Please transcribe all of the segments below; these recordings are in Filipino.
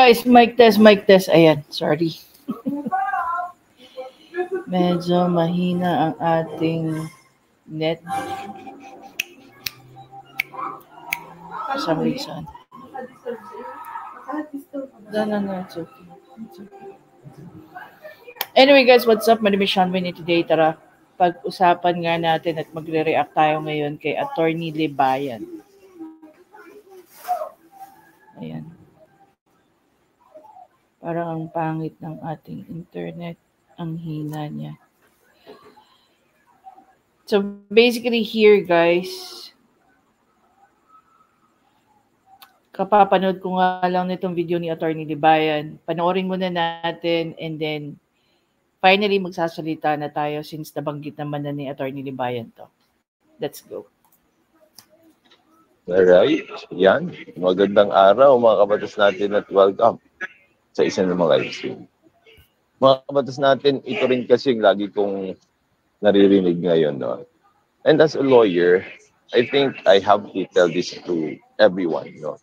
guys, mic test. Ayan, sorry. Medyo mahina ang ating net. For some reason. No, it's okay. Anyway guys, what's up? My name is Sean Winnie today. Tara, pag-usapan nga natin at magre-react tayo ngayon kay Attorney Libayan. Ayan. Parang ang pangit ng ating internet. Ang hina niya. So basically here guys, kapapanood ko nga lang nitong video ni Attorney Libayan. Panoorin muna natin and then finally magsasalita na tayo since nabanggit naman na ni Attorney Libayan to. Let's go. Alright, yan. Magandang araw mga kabatas natin at welcome sa isa ng mga live. Mga kabatas natin, ito rin kasi yung lagi kong naririnig ngayon. No? And as a lawyer, I think I have to tell this to everyone. No?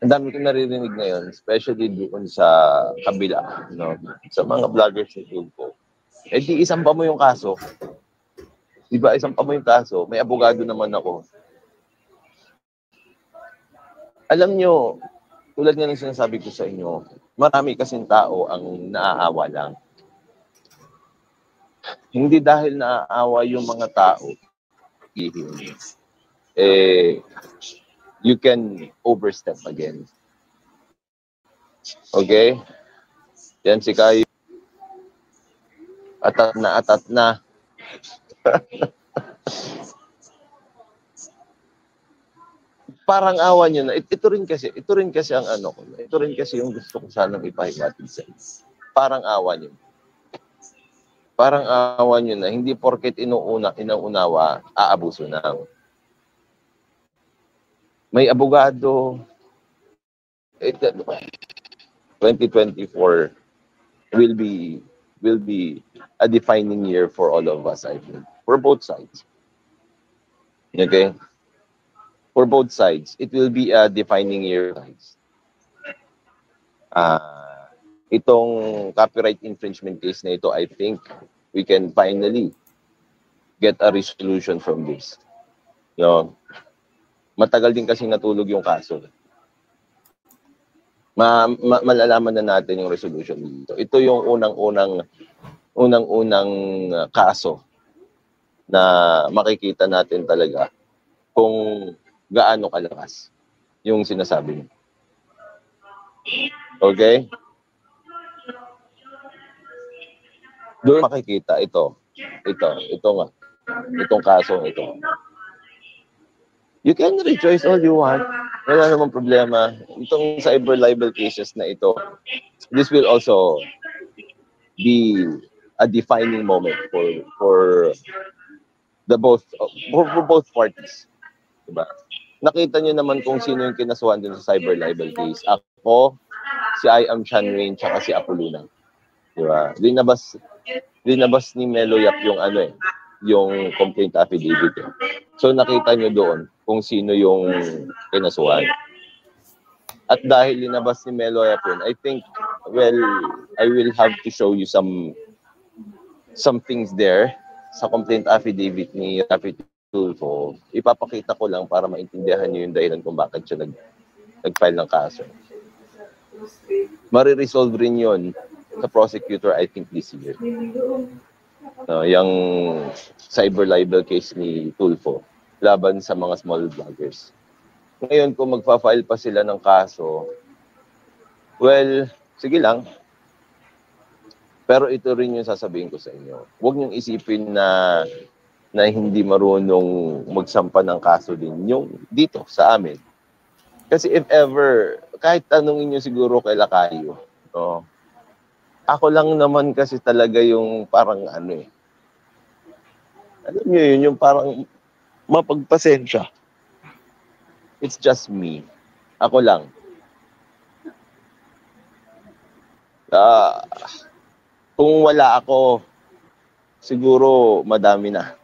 Ang dami kong naririnig ngayon, especially doon sa kabila, no? Sa mga vloggers sa YouTube. Eh di isang pa mo yung kaso. Diba, isang pa mo yung kaso, may abogado naman ako. Alam nyo, tulad nga ng sinasabi ko sa inyo, marami kasing tao ang naaawa lang. Hindi dahil naaawa yung mga tao, you can overstep again. Okay? Yan si Kayo. Atat na. Parang awa nyo na. Ito rin kasi ang ano ko. Ito rin kasi yung gusto ko sanang ipahimatid sa inyo. Parang awa nyo. Parang awa nyo na. Hindi porket inuunawa, aabuso na. May abogado. 2024 will be a defining year for all of us, I think. For both sides. Okay? For both sides, it will be a defining year. Itong copyright infringement case na ito, I think we can finally get a resolution from this. No? Matagal din kasi natulog yung kaso. Malalaman na natin yung resolution dito. Ito yung unang-unang kaso na makikita natin talaga kung gaano kalakas yung sinasabi mo. Okay? Doon makikita ito nga. Itong kaso ito. You can rejoice all you want. Wala namang problema. Itong cyber libel cases na ito, this will also be a defining moment for both parties. Diba? Nakita nyo naman kung sino yung kinasuhan din sa cyber libel case. Ako, si I am Sean Wayne, tsaka si Apoluna. Diba? Dinabas ni Melo Yap yung yung complaint affidavit. So nakita nyo doon kung sino yung kinasuhan. At dahil linabas ni Melo Yap yun, I think, well, I will have to show you some things there sa complaint affidavit ni Rafi Tulfo. Ipapakita ko lang para maintindihan nyo yung dahilan kung bakit siya nag-file ng kaso. Mariresolve rin yun sa prosecutor, I think, this year. Yung cyber libel case ni Tulfo laban sa mga small vloggers. Ngayon, kung magpa-file pa sila ng kaso, well, sige lang. Pero ito rin yung sasabihin ko sa inyo. Huwag niyong isipin na hindi marunong magsampa ng kaso din yung dito sa amin. Kasi if ever, kahit tanungin niyo siguro kay Lacayo, no? Ako lang naman kasi talaga yung parang alam niyo yun, yung parang mapagpasensya. It's just me. Ako lang. Kung wala ako, siguro madami na.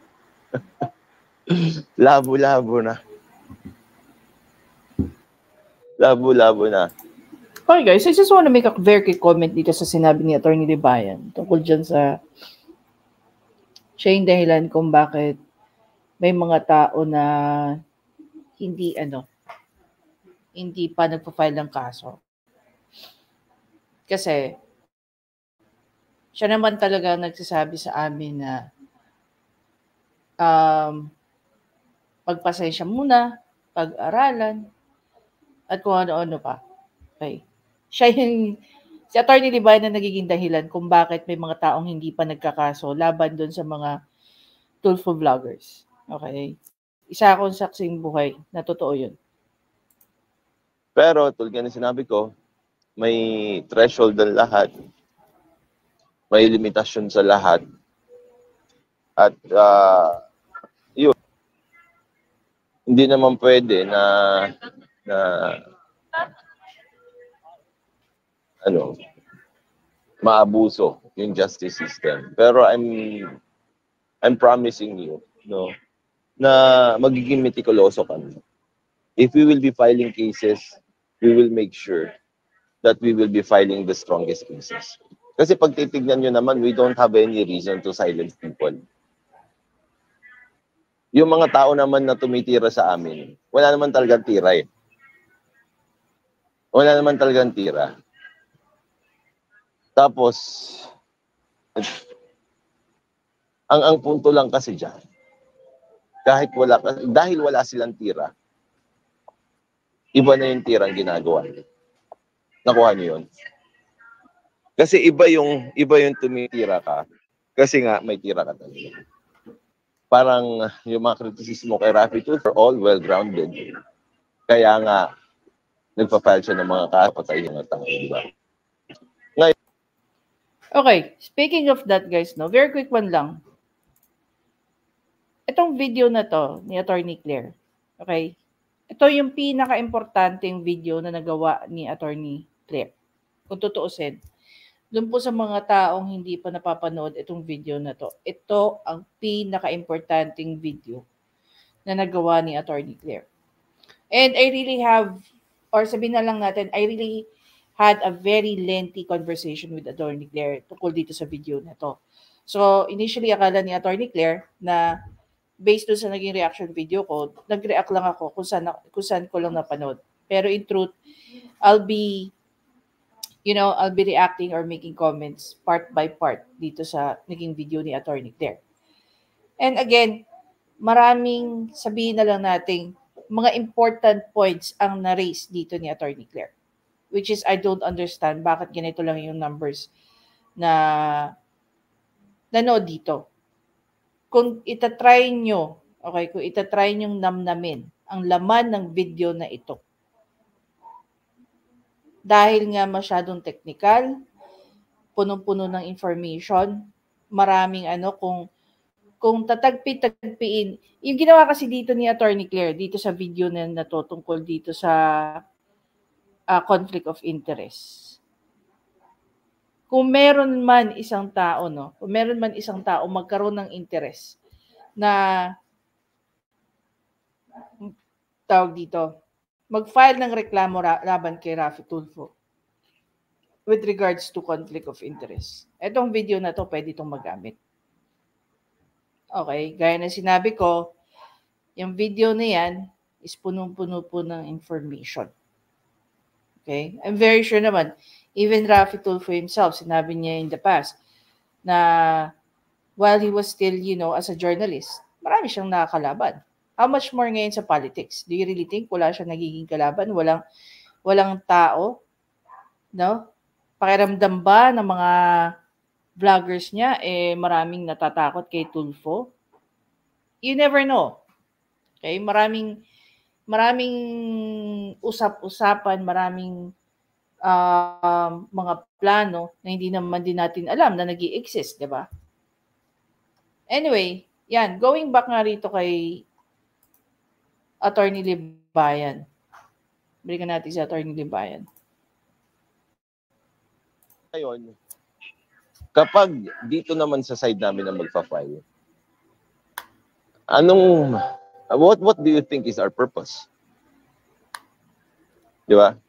Labo-labo na. Labo-labo na. Okay guys, I just want to make a very quick comment dito sa sinabi ni Atty. Libayan tungkol dyan sa siya yung dahilan kung bakit may mga tao na hindi pa nagpa-file ng kaso. Kasi siya naman talaga nagsasabi sa amin na pagpasensya muna, pag-aralan, at kung ano-ano pa. Okay. Siya yung, si Atty. Libayan na nagiging dahilan kung bakit may mga taong hindi pa nagkakaso laban doon sa mga Tulfo vloggers. Okay. Isa akong saksing buhay na totoo yun. Pero tulad nga ng sinabi ko, may threshold ang lahat. May limitasyon sa lahat. At yun, hindi naman pwede na maabuso yung justice system. Pero I'm promising you, no, na magiging meticuloso kami. If we will be filing cases, we will make sure that we will be filing the strongest cases. Kasi pag titignan nyo naman, we don't have any reason to silence people. Yung mga tao naman na tumitira sa amin, wala naman talagang tira eh. Wala naman talagang tira. Tapos, ang punto lang kasi dyan, dahil wala silang tira, iba na yung tirang ginagawa. Nakuha niyo yun? Kasi iba yung tumitira ka, kasi nga may tira ka talaga. Parang yung mga kritisismo kay Raffy Tulfo are all well-grounded. Kaya nga, nagpa-file siya ng mga kapatay ng tao, di ba? Ngayon, okay, speaking of that guys, no, very quick one lang. Itong video na to ni Atty. Claire, okay, ito yung pinaka-importanteng video na nagawa ni Atty. Claire. Kung tutuusin, doon po sa mga taong hindi pa napapanood itong video na to, ito ang pinaka-importanting video na nagawa ni Atty. Claire. And I really have, or sabihin na lang natin, I really had a very lengthy conversation with Atty. Claire tungkol dito sa video na to. So, initially, akala ni Atty. Claire na based doon sa naging reaction video ko, nag-react lang ako kung saan ko lang napanood. Pero in truth, I'll be reacting or making comments part by part dito sa naging video ni Atty. Claire. And again, maraming sabihin na lang nating mga important points ang na-raise dito ni Atty. Claire. Which is, I don't understand bakit ganito lang yung numbers na nanood dito. Kung itatry nyo, okay, kung itatry nyong namnamin ang laman ng video na ito, dahil nga masyadong technical, punong-puno ng information, maraming kung tatagpi-tagpiin, yung ginawa kasi dito ni Atty. Claire, dito sa video na to, tungkol dito sa conflict of interest. Kung meron man isang tao, magkaroon ng interest na tawag dito, mag-file ng reklamo laban kay Raffy Tulfo with regards to conflict of interest. Etong video na to, pwede itong magamit. Okay, gaya na sinabi ko, yung video na yan is punong-puno po ng information. Okay? I'm very sure naman, even Raffy Tulfo himself, sinabi niya in the past, na while he was still, as a journalist, marami siyang nakakalaban. How much more ngayon sa politics? Do you really think wala siyang nagiging kalaban? Walang tao? No? Pakiramdam ba ng mga vloggers niya, maraming natatakot kay Tulfo? You never know. Okay? Maraming usap-usapan, maraming mga plano na hindi naman din natin alam na nag-i-exist, di ba? Anyway, yan. Going back nga rito kay Atty. Libayan. Balikan natin si Atty. Libayan. ngayon, kapag dito naman sa side namin na magpa-file, what do you think is our purpose? Di ba?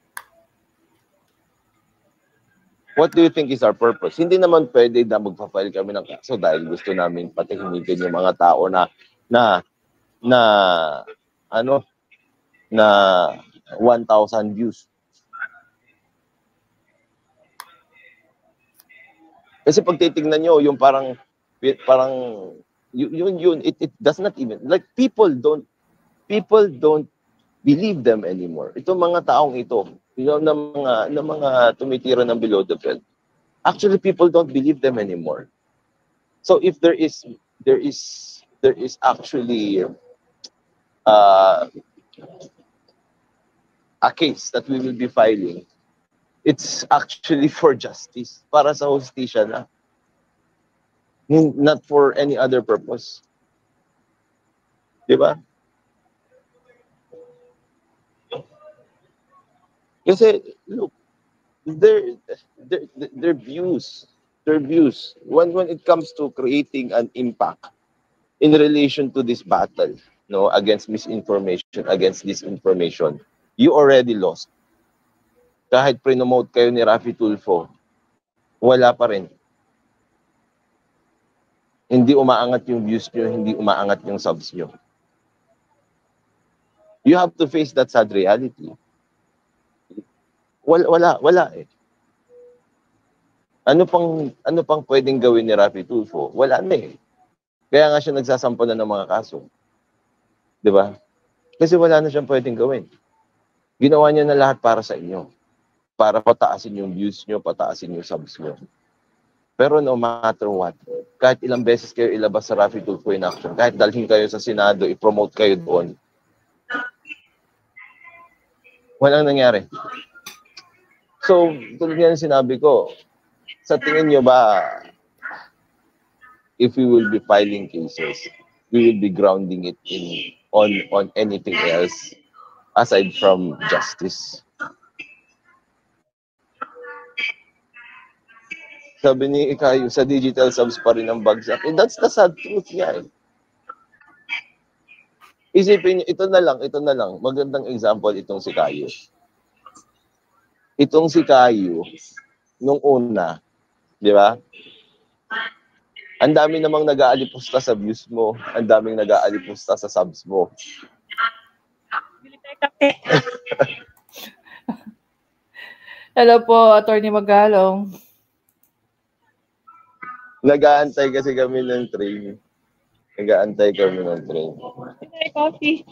What do you think is our purpose? Hindi naman pwede na magpa-file kami ng kaso dahil gusto namin patahimikin yung mga tao na ano, na 1,000 views. Kasi pag titignan nyo, yung parang yun, it does not even, like, people don't believe them anymore. Itong mga taong ito, na mga tumitira ng below the belt, actually people don't believe them anymore. So if there is actually a case that we will be filing, it's actually for justice, para sa hustisya na, not for any other purpose. Diba? Kasi look, their views, when it comes to creating an impact in relation to this battle, no, against misinformation, against disinformation, you already lost. Kahit pre-promote kayo ni Raffy Tulfo, wala pa rin. Hindi umaangat yung views nyo, hindi umaangat yung subs nyo. You have to face that sad reality. Wala eh. Ano pang pwedeng gawin ni Raffy Tulfo? Wala na eh. Kaya nga siya nagsasampa na ng mga kaso. 'Di ba? Kasi wala na siyang pwedeng gawin. Ginawa niya na lahat para sa inyo. Para pataasin yung views nyo, pataasin yung subs nyo. Pero no matter what, kahit ilang beses kayo ilabas sa Raffy Tulfo in action, kahit dalhin kayo sa Senado, i-promote kayo doon, walang nangyari. So, tulad nga sinabi ko, sa tingin nyo ba, if we will be filing cases, we will be grounding it on anything else aside from justice? Sabi ni Ikayo, sa digital subs pa rin ang bagsak. That's the sad truth niya eh. Isipin niyo, ito na lang, magandang example itong si Kayo. Itong si Kayo, nung una, di ba? Ang dami namang nag-aalipusta sa views mo, ang daming nag-aalipusta sa subs mo. Hello po, Attorney Magalong. Nag-aantay kasi kami ng train. Coffee.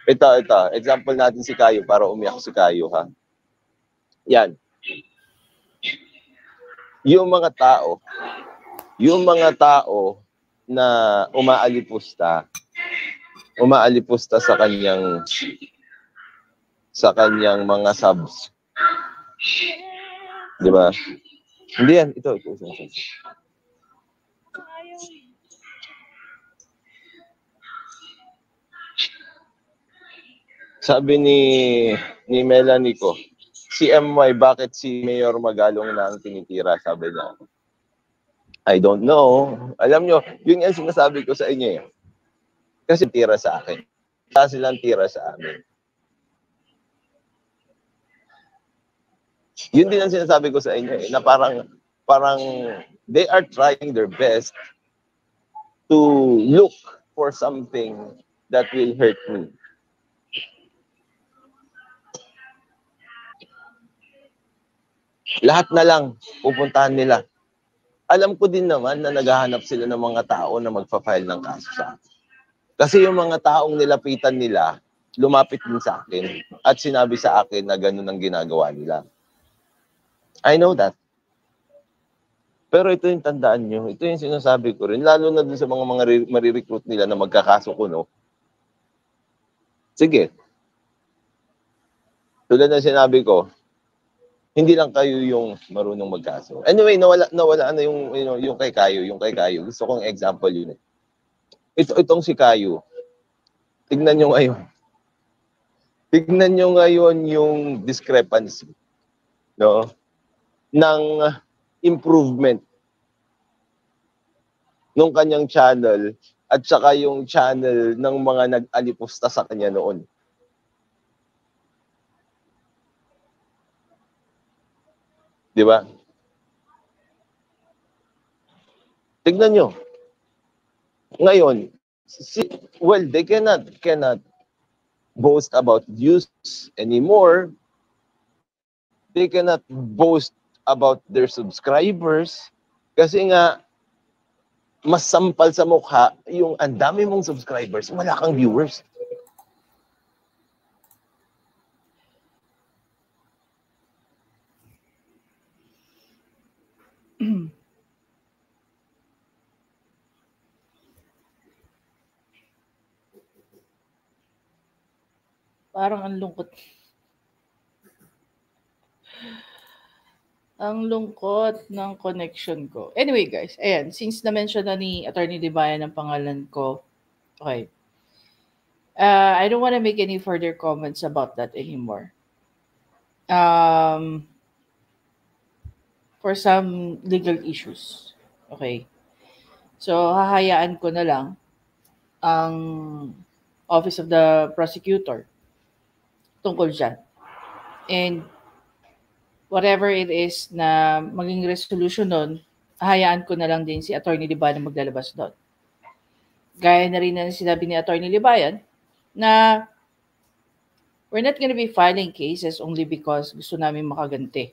Ito. Example natin si Kayo para umiyak si Kayo, ha? Yan. Yung mga tao na umaalipusta sa kanyang mga subs. 'Di ba? Hindi yan, ito. Sabi ni Melanie ko, si MY, bakit si Mayor Magalong na ang tinitira? Sabi niya. I don't know. Alam nyo, yun yung sinasabi ko sa inyo. Kasi tira sa akin. Kasi silang tira sa amin. Yun din ang sinasabi ko sa inyo na parang they are trying their best to look for something that will hurt me. Lahat na lang pupuntahan nila. Alam ko din naman na naghahanap sila ng mga tao na magpa-file ng kaso sa akin. Kasi yung mga taong nilapitan nila, lumapit din sa akin at sinabi sa akin na ganun ang ginagawa nila. I know that. Pero ito yung tandaan nyo, ito yung sinasabi ko rin, lalo na dun sa mga marirecruit nila na magkakaso ko, no? Sige. Tulad na sinabi ko, hindi lang kayo yung marunong magkaso. Anyway, nawala na yung kay Kayo. Gusto kong example yun. Itong si Kayo. Tignan nyo ngayon yung discrepancy, no? Ng improvement nung kanyang channel at saka yung channel ng mga nag-alipusta sa kanya noon. Di ba? Tignan nyo. Ngayon, well, they cannot boast about views anymore. They cannot boast about their subscribers. Kasi nga, mas sampal sa mukha yung ang dami mong subscribers, wala kang viewers. Parang ang lungkot. Ang lungkot ng connection ko. Anyway, guys, ayan, since na-mention na ni Attorney Libayan ang pangalan ko, okay. I don't want to make any further comments about that anymore. For some legal issues. Okay. So, hahayaan ko na lang ang Office of the Prosecutor tungkol dyan. And whatever it is na maging resolution nun, hahayaan ko na lang din si Attorney Libayan na maglalabas doon. Gaya na rin na sinabi ni Attorney Libayan na we're not gonna be filing cases only because gusto namin makaganti.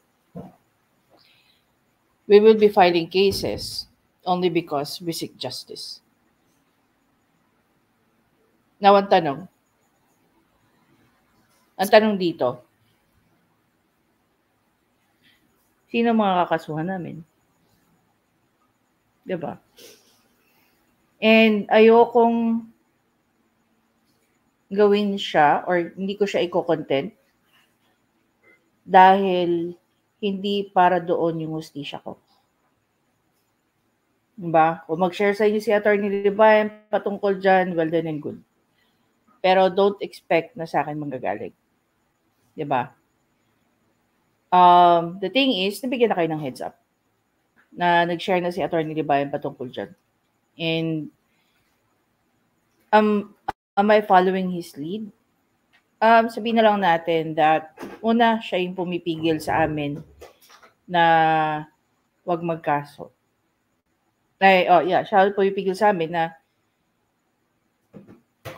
We will be filing cases only because we seek justice. Now, ang tanong dito, sino mga kakasuhan namin? Diba? And ayokong gawin siya or hindi ko siya i-content dahil hindi para doon yung hustisya ko. Diba? Kung mag-share sa inyo si Attorney Libayan patungkol dyan, well done and good. Pero don't expect na sa akin manggagaling. Diba? The thing is, nabigyan na kayo ng heads up na nag-share na si Attorney Libayan patungkol dyan. And am I following his lead? Sabihin na lang natin that una, siya yung pumipigil sa amin na wag magkaso. Siya yung pumipigil sa amin na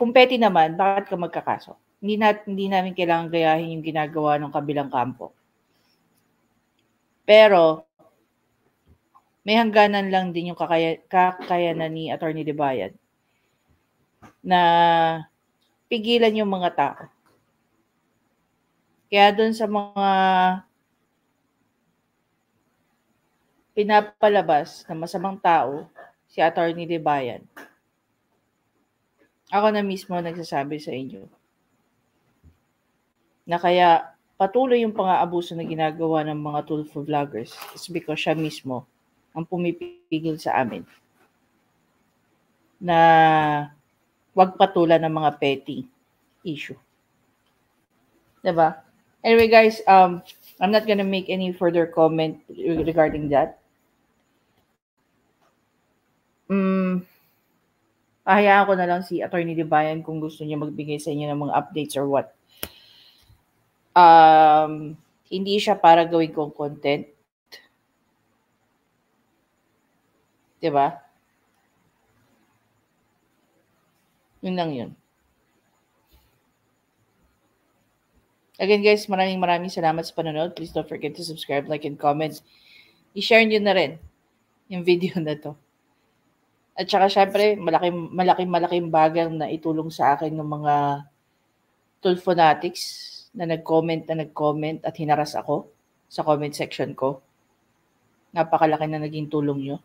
kung petty naman, bakit ka magkakaso? Hindi namin kailangan gayahin yung ginagawa ng kabilang kampo. Pero, may hangganan lang din yung kakayanan ni Attorney Libayan na pigilan yung mga tao. Kaya doon sa mga pinapalabas na masamang tao, si Attorney Libayan, ako na mismo nagsasabi sa inyo na kaya patuloy yung pang-aabuso na ginagawa ng mga Tulfo vloggers is because siya mismo ang pumipigil sa amin na wag patulan ng mga petty issue. Diba? Anyway, guys, I'm not gonna make any further comment regarding that. Hayaan ko na lang si Attorney Libayan kung gusto niya magbigay sa inyo ng mga updates or what. Hindi siya para gawin kong content. Diba? Yun lang yun. Again, guys, maraming salamat sa panonood. Please don't forget to subscribe, like, and comment. I-share nyo na rin yung video na to. At saka, syempre, malaking bagay na itulong sa akin ng mga Tulfonatics na nag-comment at hinaras ako sa comment section ko. Napakalaki na naging tulong nyo.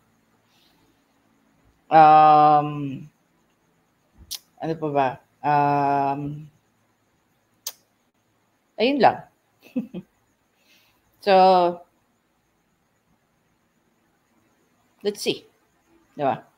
Ano pa ba? Ayun lang. So, let's see. Diba?